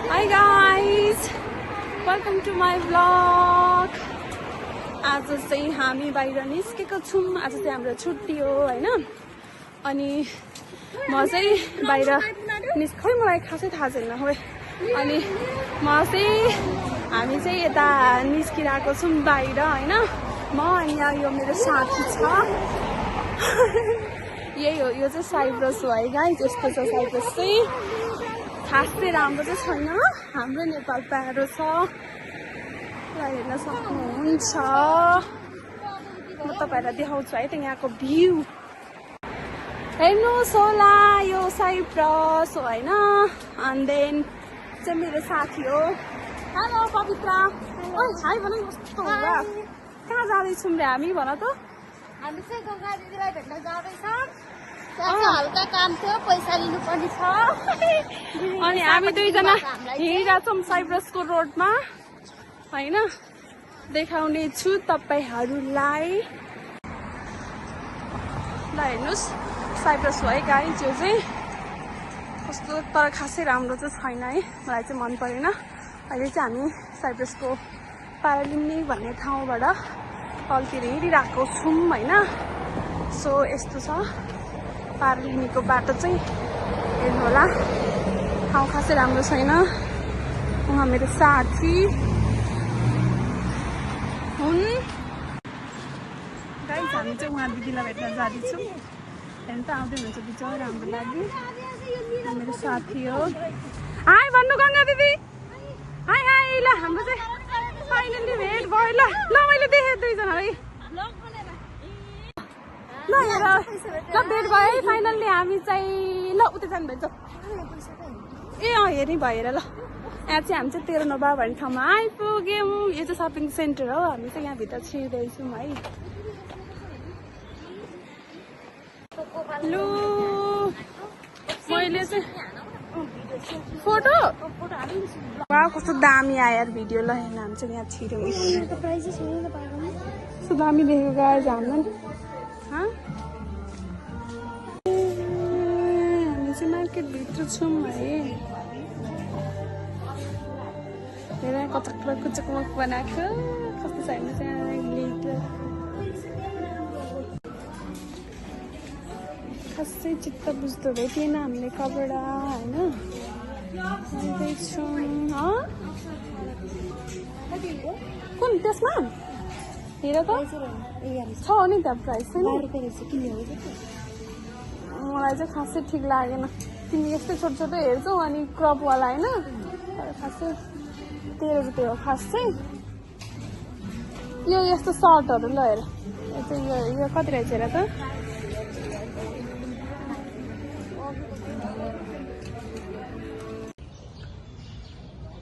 Hi guys, welcome to my vlog. आज चाहिँ हामी बाहिर निस्केको छौं। आज चाहिँ हाम्रो छुट्टी हो हैन। अनि म चाहिँ बाहिर निस्कै मलाई खासै थाहा छैन हो। अनि म चाहिँ हामी चाहिँ यता निस्किरहेको छौं बाहिर हैन। म अनि यो मेरो साथी छ। यही हो, यो चाहिँ साइप्रस हो है गाइस। यस्तो छ साइप्रस चाहिँ। खासै राम्रो चाहिँ छैन, हाम्रो नेपाल प्यारो छ। हेर्न सक्नुहुन्छ, म तपाईहरुलाई देखाउँछु है त यहाँको भ्यू। हेर्नुहोस् होला, यो साइप्रस हो हैन। एन्ड देन चाहिँ मेरो साथी हो। हेलो पवित्रा। ओइ हाय भन। कस्तो हो बा? कहाँ जाँदैछौँ रे हामी, भन त। हामी चाहिँ गंगा दिदीलाई भेट्न जाँदैछौँ। त्यहाँ हल्का काम थियो, पैसा लिनु पर्ने छ। अनि हामी दुईजना हिँडिरहेछौँ साइप्रसको रोडमा हैन। देखाउने छु तपाईहरुलाई। ल हेर्नुस्, साइप्रस हो है गाइस। यो चाहिँ कस्तो, तर खासै राम्रो चाहिँ छैन है, मलाई चाहिँ मन परेन। अहिले चाहिँ हामी साइप्रसको प्यारालिम्नी भन्ने ठाउँबाट तलतिर हिँडिरहेको छौँ हैन। सो यस्तो छ प्यारालिम्नीको बाटो चाहिँ। हेर्नु होला, ठाउँ खासै राम्रो छैन। उहाँ मेरो साथी हुन्। गाइस हामी चाहिँ उहाँ दिदीलाई भेट्न जाँदैछौँ। हेर्नु त आउँदै हुनुहुन्छ बिचरा हाम्रो लागि। मेरो साथी हो। हाय भन्नु गंगा दिदी। हाय हाय। ल हाम्रो चाहिँ फाइनली भेट भयो। ल ल मैले देखेँ दुईजनालाई। ल हेर, ल भेट भयो है फाइनल्ली। हामी चाहिँ ल उता जानुभएछ। ए अँ हेरि भएर ल। यहाँ चाहिँ हामी चाहिँ 13 नोभा भन्ने ठाउँमा आइपुग्यौँ। यो चाहिँ सपिङ सेन्टर हो। हामी चाहिँ यहाँभित्र छिर्दैछौँ है। लु मैले चाहिँ फोटो कस्तो दामी आयो यार भिडियो। ल हेर्न हामी चाहिँ यहाँ छिर्यौँ। कस्तो दामी देखेको गाइस हामीलाई। हामी चाहिँ मार्केटभित्र छौँ है। हेर कचक्लो कुचकमक बनाएको कस्तो छ हेर्नु चाहिँ। खासै चित्त बुझ्दो भए थिएन हामीले कपडा होइन। कुन त्यसमा हेर त छ नि त्यहाँ प्राइस छैन। मलाई चाहिँ खासै ठिक लागेन। तिमी यस्तै छोटो छोटो हेर्छौ अनि क्रपवाला होइन। तर खासै 13 रुपियाँ हो खास चाहिँ। यो यस्तो सर्टहरू ल हेर, यो चाहिँ यो कति रहेछ हेर त।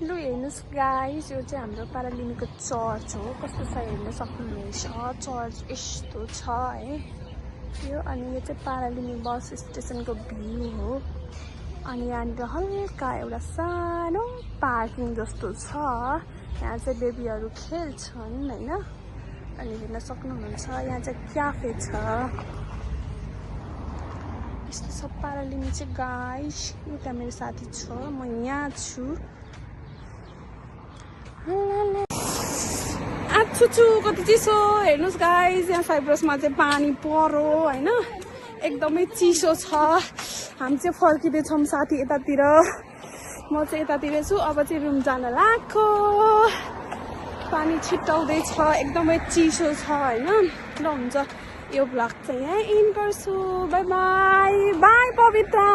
लु हेर्नुहोस् गाइस, यो चाहिँ हाम्रो प्यारालिम्नीको चर्च हो। कस्तो छ हेर्न सक्नुहुनेछ। चर्च यस्तो छ है यो। अनि यो चाहिँ प्यारालिम्नी बस स्टेसनको भ्यू हो। अनि यहाँनिर हल्का एउटा सानो पार्किङ जस्तो छ। यहाँ चाहिँ बेबीहरू खेल्छन् होइन। अनि हेर्न सक्नुहुन्छ, यहाँ चाहिँ क्याफे छ। यस्तो छ प्यारालिम्नी चाहिँ गाइस। एउटा मेरो साथी छ, म यहाँ छु। आछुछु कति चिसो। हेर्नुहोस् गाइस, यहाँ साइप्रसमा चाहिँ पानी परो होइन। एकदमै चिसो छ। हामी चाहिँ फर्किँदैछौँ साथी यतातिर। म चाहिँ यतातिर छु। अब चाहिँ रुम जान लाग्यो। पानी छिटाउँदैछ, एकदमै चिसो छ होइन। ल हुन्छ, यो भ्लग चाहिँ यहाँ इन गर्छु। By by. By Pavitra.